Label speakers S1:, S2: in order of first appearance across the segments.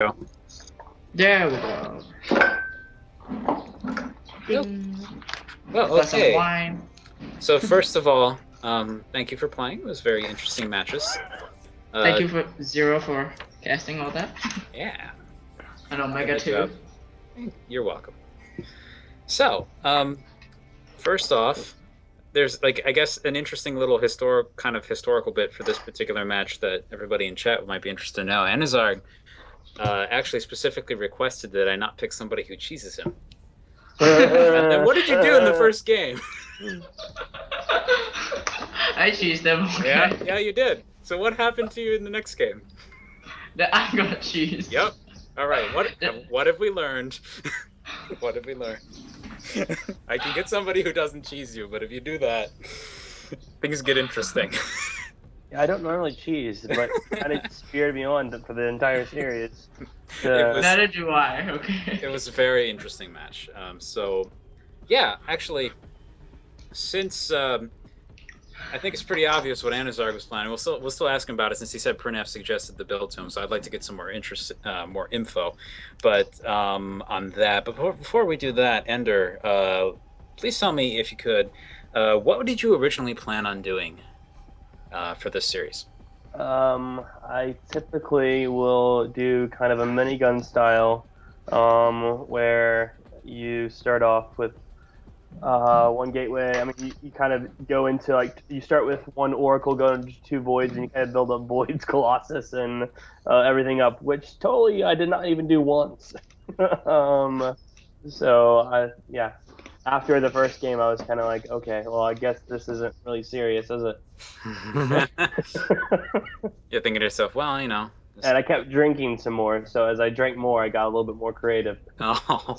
S1: Go.
S2: There we go.
S1: Yep.
S2: Ding.
S1: Well,
S2: Got some
S1: okay.
S2: wine.
S1: So first of all, thank you for playing. It was very interesting matches.
S2: Thank
S1: Uh,
S2: you for Zero for casting all that.
S1: yeah,
S2: And Omega
S1: good job.
S2: too.
S1: You're welcome. So, first off, there's like I guess an interesting little historical bit for this particular match that everybody in chat might be interested to know. Anuzarg actually specifically requested that I not pick somebody who cheeses him. And then what did you do in the first game?
S2: I cheesed them.
S1: Yeah,
S2: Okay.
S1: yeah, you did. So what happened to you in the next game?
S2: That I got cheesed.
S1: Yep. All right. What
S2: The-
S1: what have we learned? What have we learned? I can get somebody who doesn't cheese you, but if you do that, things get interesting.
S3: Yeah, I don't normally cheese, but kind of speared me on for the entire series.
S1: It was
S2: Neither do I. Okay.
S1: it was a very interesting match. So yeah, actually, since I think it's pretty obvious what Anuzarg was planning. We'll still ask him about it since he said Printf suggested the build to him. So I'd like to get some more info, but on that. But before we do that, Ender, please tell me if you could, what did you originally plan on doing for this series?
S3: I typically will do kind of a minigun style, where you start off with one gateway. I mean, you kind of go into you start with one oracle, go into two voids, and you kind of build up voids, colossus, and everything up, which totally I did not even do once. Yeah. After the first game, I was kind of like, okay, well, I guess this isn't really serious, is it?
S1: You're thinking to yourself, well,
S3: And I kept drinking some more, so as I drank more, I got a little bit more creative.
S1: Oh,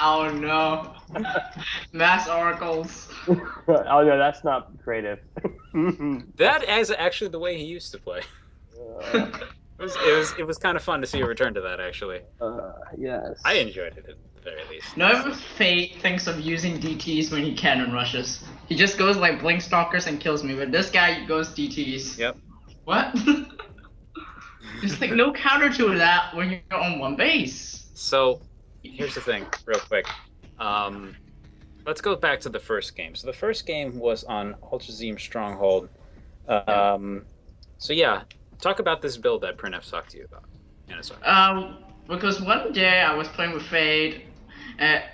S2: Oh no. Mass oracles.
S3: Oh no, that's not creative.
S1: that is actually the way he used to play. It was kind of fun to see a return to that, actually.
S3: Yes.
S1: I enjoyed it at the very least.
S2: No Fate thinks of using DTs when he cannon rushes. He just goes like blink stalkers and kills me, but this guy goes DTs.
S1: Yep.
S2: What? Just like no counter to that when you're on one base.
S1: So here's the thing, real quick. Let's go back to the first game. So the first game was on Ultrazeme Stronghold. So yeah, talk about this build that Printf talked to you about.
S2: Because one day I was playing with Fade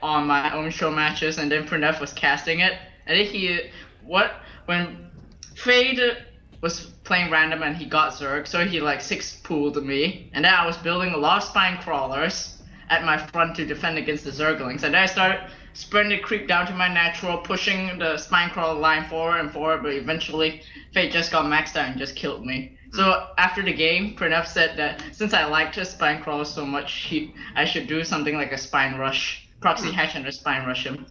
S2: on my own show matches, and then Prunef was casting it, and then when Fade was playing random and he got Zerg, so he like 6-pooled me, and then I was building a lot of spine crawlers at my front to defend against the Zerglings, and then I started spreading the creep down to my natural, pushing the spine crawler line forward and forward, but eventually Fate just got maxed out and just killed me. So after the game, Pranav said that since I liked his spine crawler so much, I should do something like a spine rush, proxy hatch and a spine rush him.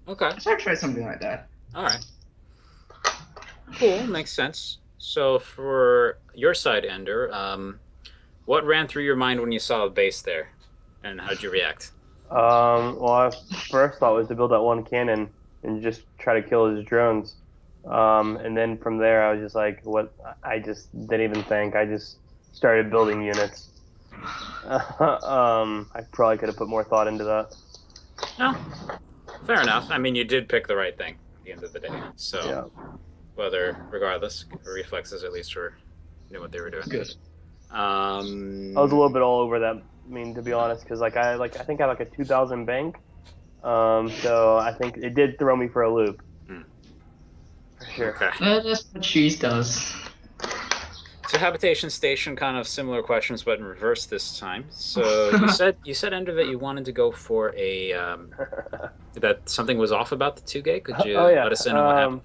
S1: Okay.
S2: So I tried something like that.
S1: All right. Cool. Makes sense. So for your side, Ender, what ran through your mind when you saw the base there, and how did you react?
S3: Well, our first thought was to build that one cannon and just try to kill his drones. And then from there, I was just like, what? I just didn't even think. I just started building units. I probably could have put more thought into that.
S1: No, fair enough. I mean, you did pick the right thing at the end of the day. So
S3: Yeah.
S1: regardless, reflexes at least knew what they were doing.
S2: Good.
S3: I was a little bit all over that. I mean, to be honest, because I think I have like a 2,000 bank. So I think it did throw me for a loop. For sure.
S1: Okay.
S2: That's what cheese does.
S1: So habitation station, kind of similar questions, but in reverse this time. So you said Ender that you wanted to go for a that something was off about the 2-gate. Could you let us in on what happened?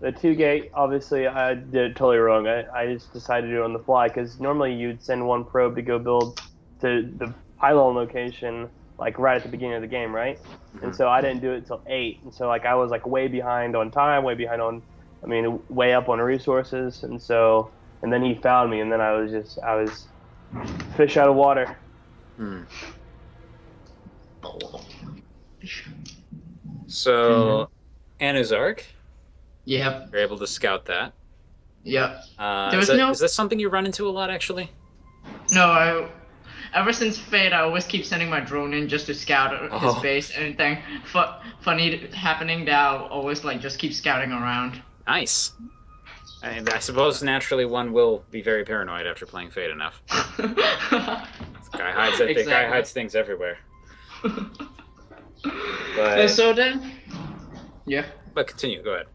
S3: The 2-gate, obviously, I did it totally wrong. I just decided to do it on the fly because normally you'd send one probe to go build to the pylon location like right at the beginning of the game, right? Mm-hmm. And so I didn't do it till 8, and so like I was like way behind on time, way up on resources, and then he found me, and then I was fish out of water.
S1: So Anuzarg.
S2: Yep.
S1: You're able to scout that.
S2: Yep.
S1: Is that something you run into a lot, actually?
S2: No, ever since Fate, I always keep sending my drone in just to scout his base. Anything funny happening, that I'll always like just keep scouting around.
S1: Nice. And I suppose naturally one will be very paranoid after playing Fate enough. This guy hides it. The guy hides things everywhere. But,
S2: and so then, yeah.
S1: But continue. Go ahead.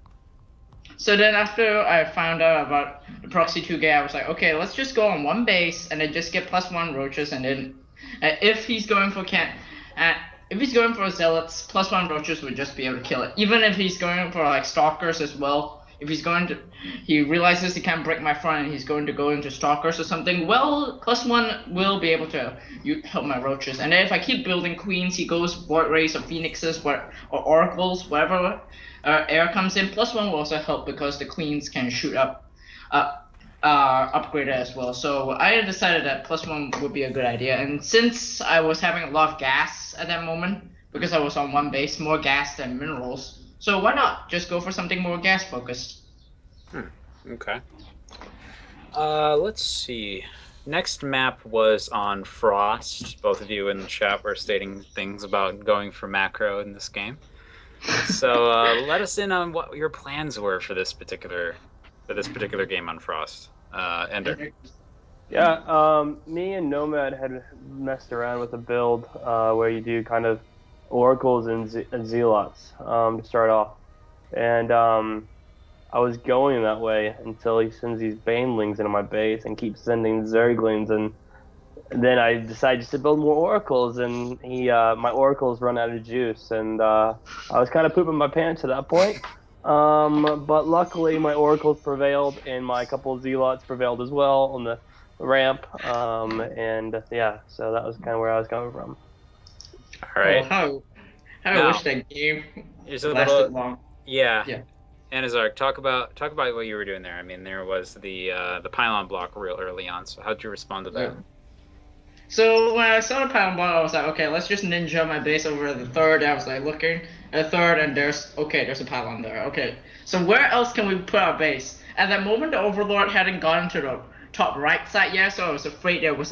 S2: So then after I found out about the Proxy 2 gay, I was like, okay, let's just go on one base and then just get +1 roaches, and then if he's going for if he's going for zealots, +1 roaches would just be able to kill it. Even if he's going for like stalkers as well, if he's going to, he realizes he can't break my front and he's going to go into stalkers or something, well, +1 will be able to help my roaches. And then if I keep building queens, he goes void rays or phoenixes or oracles, whatever air comes in. +1 will also help because the queens can shoot upgraded as well. So I decided that +1 would be a good idea. And since I was having a lot of gas at that moment, because I was on one base, more gas than minerals, so why not just go for something more gas focused?
S1: Okay. Let's see. Next map was on Frost. Both of you in the chat were stating things about going for macro in this game. So let us in on what your plans were for this particular game on Frost. Ender.
S3: Yeah, me and Nomad had messed around with a build where you do kind of oracles and zealots to start off, and I was going that way until he sends these banelings into my base and keeps sending zerglings, and then I decided just to build more oracles, and my oracles run out of juice, and I was kind of pooping my pants at that point. But luckily my oracles prevailed, and my couple of zealots prevailed as well on the ramp, and yeah, so that was kind of where I was coming from.
S1: All right.
S2: How I wish that game lasted long.
S1: Yeah. Anuzarg, talk about what you were doing there. I mean, there was the pylon block real early on. So how'd you respond to that?
S2: Yeah. So when I saw the pylon block, I was like, okay, let's just ninja my base over at the third. I was like looking at the third, and there's a pylon there. Okay, so where else can we put our base? At that moment, the Overlord hadn't gotten to the top right side yet, so I was afraid there was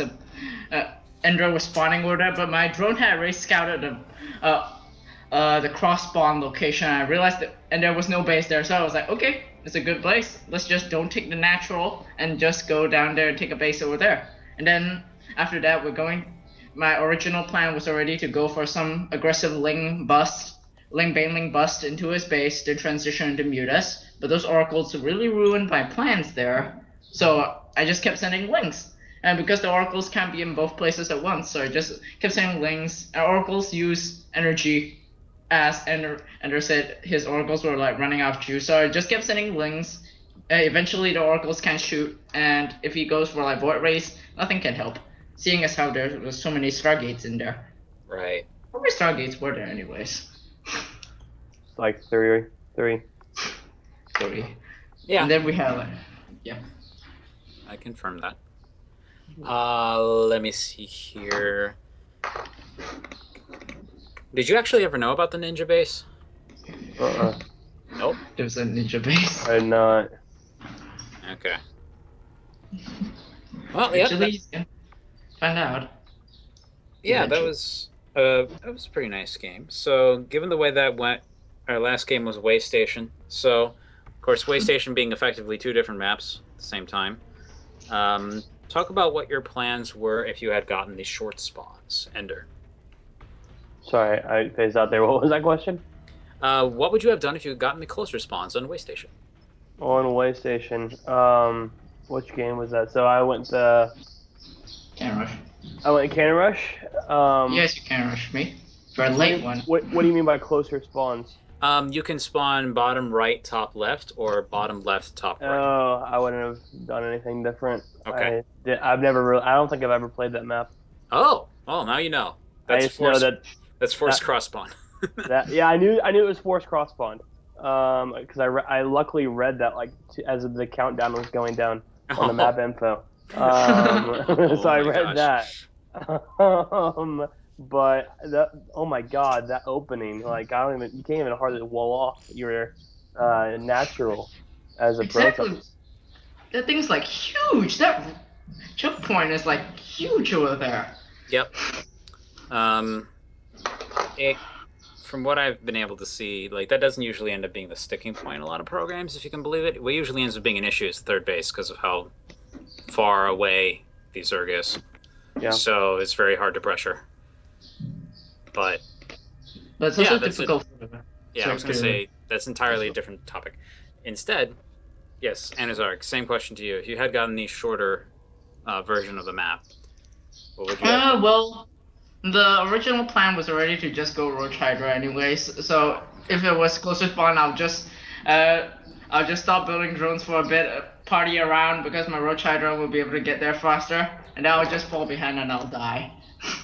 S2: Ender was spawning over there. But my drone had already scouted the cross spawn location. I realized that, and there was no base there, so I was like, okay, it's a good place. Let's just don't take the natural and just go down there and take a base over there. And then after that, my original plan was already to go for some aggressive Ling Baneling bust into his base to transition into Mutas, but those oracles really ruined my plans there. So I just kept sending Lings. And because the oracles can't be in both places at once, so I just kept sending Lings. And oracles use energy, as Ender said his oracles were like running out of juice, so I just kept sending Lings. Eventually the oracles can shoot, and if he goes for like void rays, nothing can help, seeing as how there was so many stargates in there.
S1: Right.
S2: How many stargates were there anyways?
S3: Like three.
S2: 3.
S1: Yeah.
S2: And then we have
S1: I confirm that. Let me see here. Did you actually ever know about the ninja base? Nope.
S2: There's a ninja base.
S3: I did not.
S1: Okay. Well, yeah.
S2: Actually, find out.
S1: Yeah, that was a pretty nice game. So, given the way that went, our last game was Waystation. So, of course, Waystation being effectively 2 different maps at the same time. Talk about what your plans were if you had gotten the short spawns, Ender.
S3: Sorry, I phased out there. What was that question?
S1: What would you have done if you had gotten the closer spawns on Waystation?
S3: On Waystation. Which game was that? So I went to
S2: Cannon Rush.
S3: I went Cannon Rush.
S2: Yes, you can rush me. For a late one.
S3: What do you mean by closer spawns?
S1: You can spawn bottom right, top left, or bottom left, top right.
S3: Oh, I wouldn't have done anything different.
S1: Okay.
S3: I don't think I've ever played that map.
S1: Oh, well, now you know.
S3: I just know that
S1: that's forced cross spawn.
S3: Yeah, I knew it was forced cross spawn. Because I luckily read that as the countdown was going down on the map info. So I read that. But oh my god, that opening, you can't even hardly wall off your natural as a
S2: exactly. That thing's huge. That choke point is huge over there.
S1: Yep. From what I've been able to see, like that doesn't usually end up being the sticking point in a lot of programs, if you can believe it. What usually ends up being an issue is third base because of how far away the Zerg is.
S3: Yeah.
S1: So it's very hard to pressure. But
S2: it's
S1: yeah,
S2: also
S1: that's
S2: difficult.
S1: yeah, I was going to say that's entirely a different topic. Instead, yes, Anuzarg, same question to you. If you had gotten the shorter version of the map, what would you have?
S2: Well, the original plan was already to just go Roach Hydra anyways. So if it was closer spawn, I'll just stop building drones for a bit, party around because my Roach Hydra will be able to get there faster, and then I'll just fall behind and I'll die.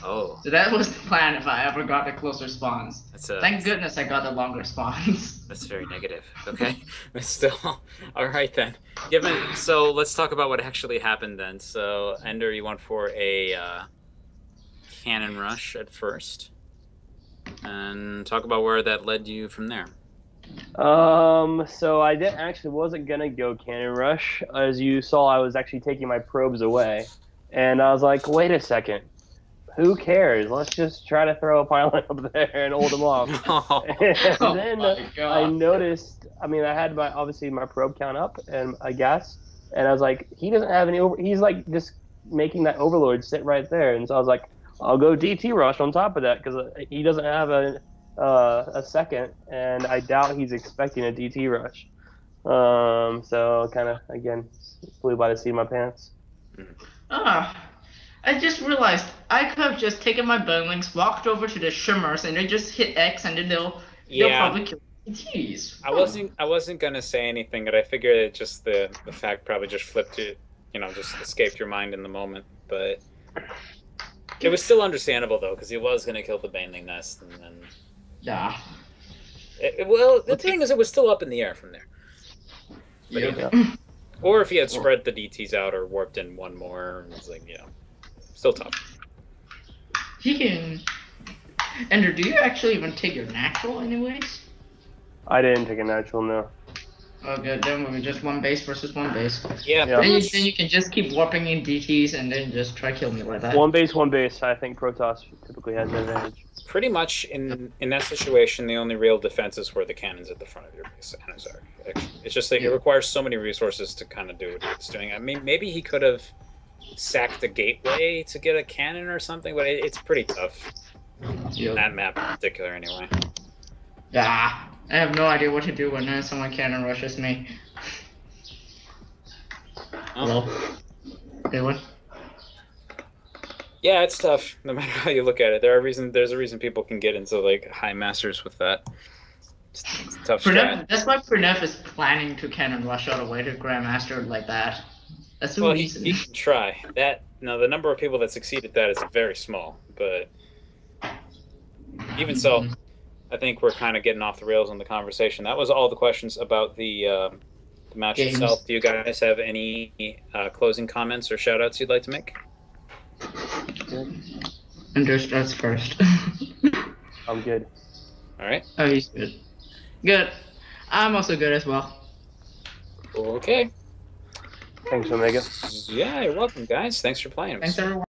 S1: Oh.
S2: So that was the plan if I ever got the closer spawns. Thank goodness I got the longer spawns.
S1: That's very negative. Okay, but still, all right then. So let's talk about what actually happened then. So Ender, you went for a cannon rush at first, and talk about where that led you from there.
S3: So I wasn't gonna go cannon rush. As you saw, I was actually taking my probes away, and I was like, wait a second. Who cares? Let's just try to throw a pylon up there and hold them off. And then I noticed. I mean, I had obviously my probe count up, and I guess, and I was like, he doesn't have any. He's like just making that overlord sit right there, and so I was like, I'll go DT rush on top of that because he doesn't have a second, and I doubt he's expecting a DT rush. So kind of again flew by the seat of my pants.
S2: I just realized I could have just taken my Burnlings, walked over to the Shimmers, and they just hit X, and then they'll probably kill the DTs.
S1: I wasn't gonna say anything, but I figured it just the fact probably just flipped it, just escaped your mind in the moment. But it was still understandable though, because he was gonna kill the Baneling nest, and then
S2: yeah.
S1: The thing is, it was still up in the air from there.
S2: Yeah.
S1: Or if he had spread the DTs out or warped in one more, it was like still tough.
S2: He can. Ender, do you actually even take your natural anyways?
S3: I didn't take a natural, no.
S2: Oh, good. Then we were just one base versus one base.
S1: Yeah.
S2: Then you can just keep warping in DTs and then just try kill me like that.
S3: One base. I think Protoss typically has an advantage.
S1: Pretty much in that situation, the only real defenses were the cannons at the front of your base. It's just that it requires so many resources to kind of do what it's doing. I mean, maybe he could have sacked the gateway to get a cannon or something, but it's pretty tough. That map in particular, anyway.
S2: Yeah, I have no idea what to do when someone cannon rushes me. Hello? Anyone?
S1: Yeah, it's tough. No matter how you look at it, there's a reason people can get into like high masters with that. It's tough.
S2: That's why Prunef is planning to cannon rush all the way to Grandmaster like that. That's the reason.
S1: He can try that. Now the number of people that succeed at that is very small, but even so, I think we're kind of getting off the rails on the conversation. That was all the questions about the match itself. Do you guys have any closing comments or shout outs you'd like to make?
S2: Ender starts first.
S3: I'm good.
S1: All right.
S2: Oh, he's good. Good. I'm also good as well.
S1: Okay.
S3: Thanks, Omega.
S1: Yeah, you're welcome, guys. Thanks for playing.
S2: Thanks, everyone.